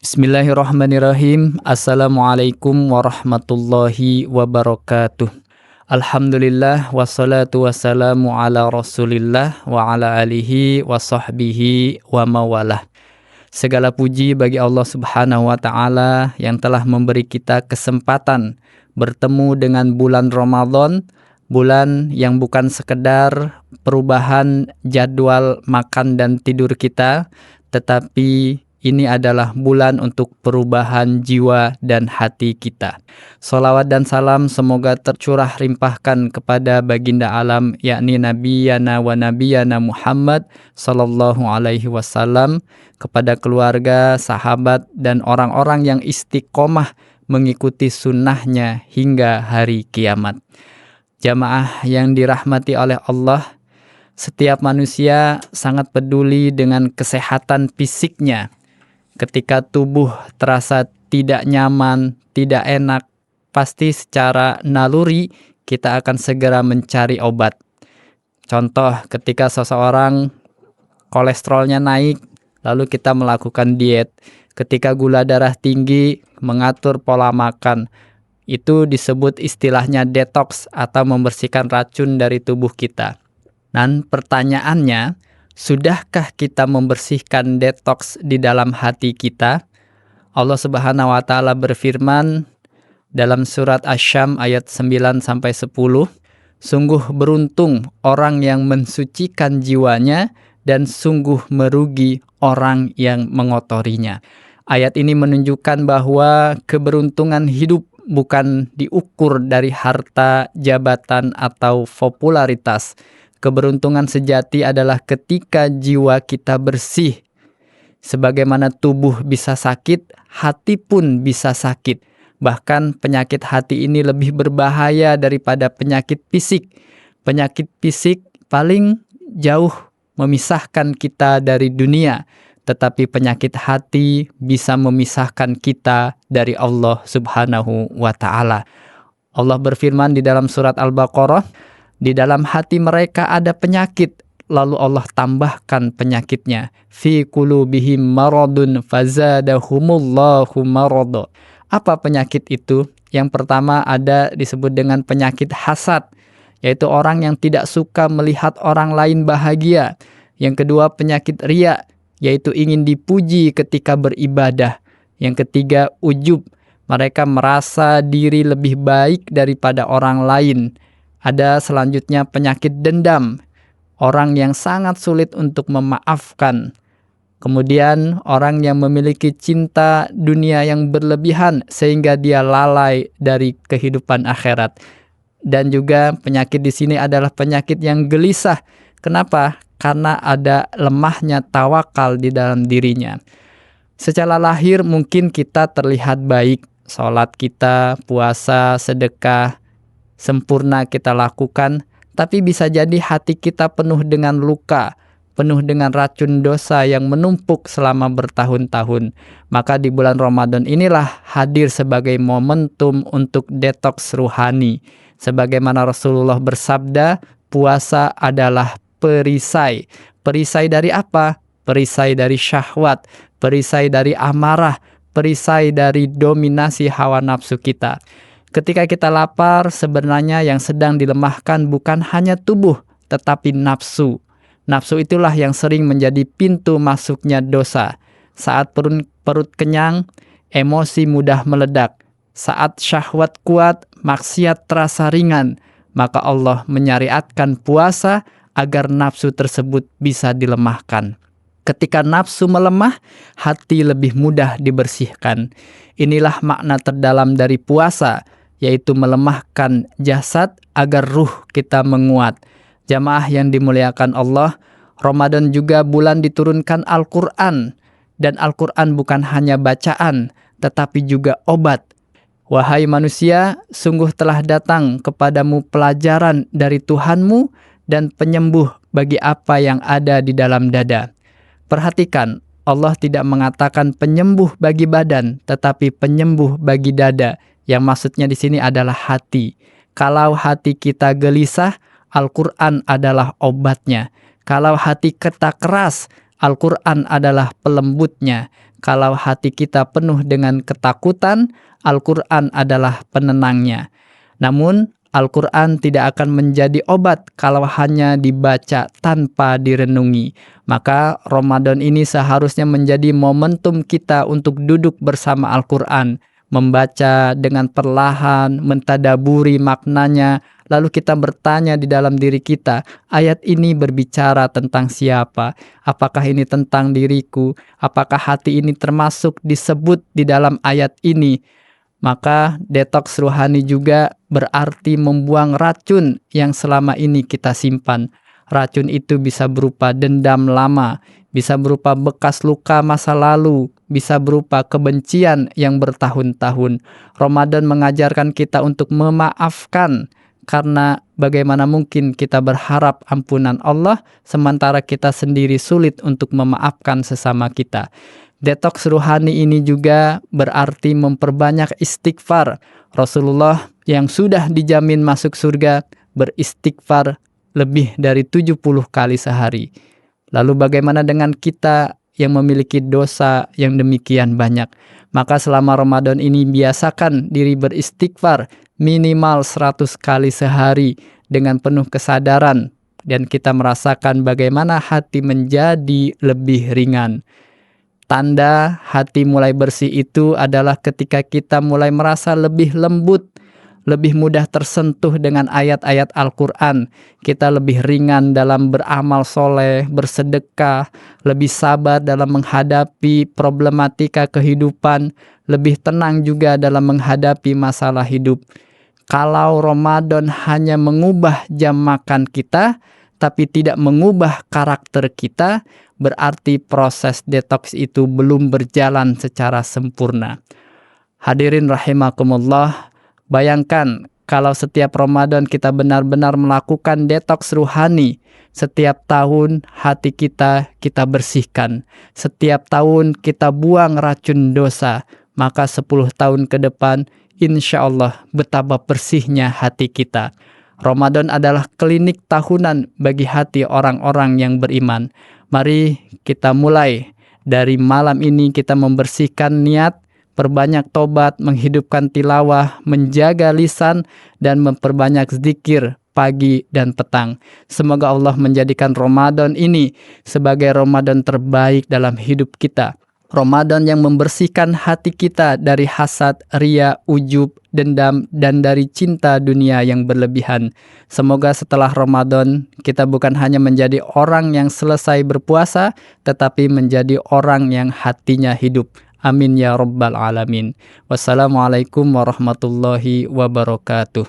Bismillahirrahmanirrahim. Assalamualaikum warahmatullahi wabarakatuh. Alhamdulillah wassalatu wassalamu ala Rasulillah wa ala alihi wa sahbihi wa mawalah. Segala puji bagi Allah Subhanahu wa taala yang telah memberi kita kesempatan bertemu dengan bulan Ramadan, bulan yang bukan sekedar perubahan jadwal makan dan tidur kita, tetapi ini adalah bulan untuk perubahan jiwa dan hati kita. Salawat dan salam semoga tercurah limpahkan kepada baginda alam, yakni Nabiyana wa Nabiyana Muhammad sallallahu alaihi wasallam, kepada keluarga, sahabat, dan orang-orang yang istiqomah mengikuti sunnahnya hingga hari kiamat. Jamaah yang dirahmati oleh Allah, setiap manusia sangat peduli dengan kesehatan fisiknya. Ketika tubuh terasa tidak nyaman, tidak enak, pasti secara naluri kita akan segera mencari obat. Contoh, ketika seseorang kolesterolnya naik, lalu kita melakukan diet. Ketika gula darah tinggi, mengatur pola makan. Itu disebut istilahnya detox atau membersihkan racun dari tubuh kita. Dan pertanyaannya, sudahkah kita membersihkan detox di dalam hati kita? Allah Subhanahu wa taala berfirman dalam surat Asy-Syams ayat 9-10, sungguh beruntung orang yang mensucikan jiwanya dan sungguh merugi orang yang mengotorinya. Ayat ini menunjukkan bahwa keberuntungan hidup bukan diukur dari harta, jabatan, atau popularitas. Keberuntungan sejati adalah ketika jiwa kita bersih. Sebagaimana tubuh bisa sakit, hati pun bisa sakit. Bahkan penyakit hati ini lebih berbahaya daripada penyakit fisik. Penyakit fisik paling jauh memisahkan kita dari dunia. Tetapi penyakit hati bisa memisahkan kita dari Allah Subhanahu wa ta'ala. Allah berfirman di dalam surat Al-Baqarah, di dalam hati mereka ada penyakit, lalu Allah tambahkan penyakitnya. Fi qulubihim maradun fazadahumullahu marada. Apa penyakit itu? Yang pertama ada disebut dengan penyakit hasad, yaitu orang yang tidak suka melihat orang lain bahagia. Yang kedua penyakit riya, yaitu ingin dipuji ketika beribadah. Yang ketiga ujub, mereka merasa diri lebih baik daripada orang lain. Ada selanjutnya penyakit dendam, orang yang sangat sulit untuk memaafkan. Kemudian orang yang memiliki cinta dunia yang berlebihan sehingga dia lalai dari kehidupan akhirat. Dan juga penyakit di sini adalah penyakit yang gelisah. Kenapa? Karena ada lemahnya tawakal di dalam dirinya. Secara lahir mungkin kita terlihat baik, sholat kita, puasa, sedekah, sempurna kita lakukan, tapi bisa jadi hati kita penuh dengan luka, penuh dengan racun dosa yang menumpuk selama bertahun-tahun. Maka di bulan Ramadan inilah hadir sebagai momentum untuk detoks ruhani. Sebagaimana Rasulullah bersabda, puasa adalah perisai. Perisai dari apa? Perisai dari syahwat, perisai dari amarah, perisai dari dominasi hawa nafsu kita. Ketika kita lapar, sebenarnya yang sedang dilemahkan bukan hanya tubuh, tetapi nafsu. Nafsu itulah yang sering menjadi pintu masuknya dosa. Saat perut kenyang, emosi mudah meledak. Saat syahwat kuat, maksiat terasa ringan. Maka Allah menyariatkan puasa agar nafsu tersebut bisa dilemahkan. Ketika nafsu melemah, hati lebih mudah dibersihkan. Inilah makna terdalam dari puasa, yaitu melemahkan jasad agar ruh kita menguat. Jamaah yang dimuliakan Allah, Ramadan juga bulan diturunkan Al-Quran. Dan Al-Quran bukan hanya bacaan, tetapi juga obat. Wahai manusia, sungguh telah datang kepadamu pelajaran dari Tuhanmu dan penyembuh bagi apa yang ada di dalam dada. Perhatikan, Allah tidak mengatakan penyembuh bagi badan, tetapi penyembuh bagi dada. Yang maksudnya di sini adalah hati. Kalau hati kita gelisah, Al-Quran adalah obatnya. Kalau hati kita keras, Al-Quran adalah pelembutnya. Kalau hati kita penuh dengan ketakutan, Al-Quran adalah penenangnya. Namun, Al-Quran tidak akan menjadi obat kalau hanya dibaca tanpa direnungi. Maka Ramadan ini seharusnya menjadi momentum kita untuk duduk bersama Al-Quran, membaca dengan perlahan, mentadaburi maknanya, lalu kita bertanya di dalam diri kita, ayat ini berbicara tentang siapa? Apakah ini tentang diriku? Apakah hati ini termasuk disebut di dalam ayat ini? Maka detoks rohani juga berarti membuang racun yang selama ini kita simpan. Racun itu bisa berupa dendam lama, bisa berupa bekas luka masa lalu, bisa berupa kebencian yang bertahun-tahun. Ramadan mengajarkan kita untuk memaafkan, karena bagaimana mungkin kita berharap ampunan Allah sementara kita sendiri sulit untuk memaafkan sesama kita. Detoks ruhani ini juga berarti memperbanyak istighfar. Rasulullah yang sudah dijamin masuk surga beristighfar lebih dari 70 kali sehari. Lalu bagaimana dengan kita yang memiliki dosa yang demikian banyak? Maka selama Ramadan ini biasakan diri beristighfar minimal 100 kali sehari dengan penuh kesadaran. Dan kita merasakan bagaimana hati menjadi lebih ringan. Tanda hati mulai bersih itu adalah ketika kita mulai merasa lebih lembut, lebih mudah tersentuh dengan ayat-ayat Al-Quran. Kita lebih ringan dalam beramal soleh, bersedekah, lebih sabar dalam menghadapi problematika kehidupan, lebih tenang juga dalam menghadapi masalah hidup. Kalau Ramadan hanya mengubah jam makan kita, tapi tidak mengubah karakter kita, berarti proses detoks itu belum berjalan secara sempurna. Hadirin rahimakumullah, bayangkan kalau setiap Ramadan kita benar-benar melakukan detoks ruhani. Setiap tahun hati kita bersihkan. Setiap tahun kita buang racun dosa. Maka 10 tahun ke depan, insya Allah betapa bersihnya hati kita. Ramadan adalah klinik tahunan bagi hati orang-orang yang beriman. Mari kita mulai dari malam ini, kita membersihkan niat, perbanyak tobat, menghidupkan tilawah, menjaga lisan, dan memperbanyak zikir pagi dan petang. Semoga Allah menjadikan Ramadan ini sebagai Ramadan terbaik dalam hidup kita. Ramadan yang membersihkan hati kita dari hasad, ria, ujub, dendam, dan dari cinta dunia yang berlebihan. Semoga setelah Ramadan kita bukan hanya menjadi orang yang selesai berpuasa, tetapi menjadi orang yang hatinya hidup. Amin ya rabbal alamin. Wassalamualaikum warahmatullahi wabarakatuh.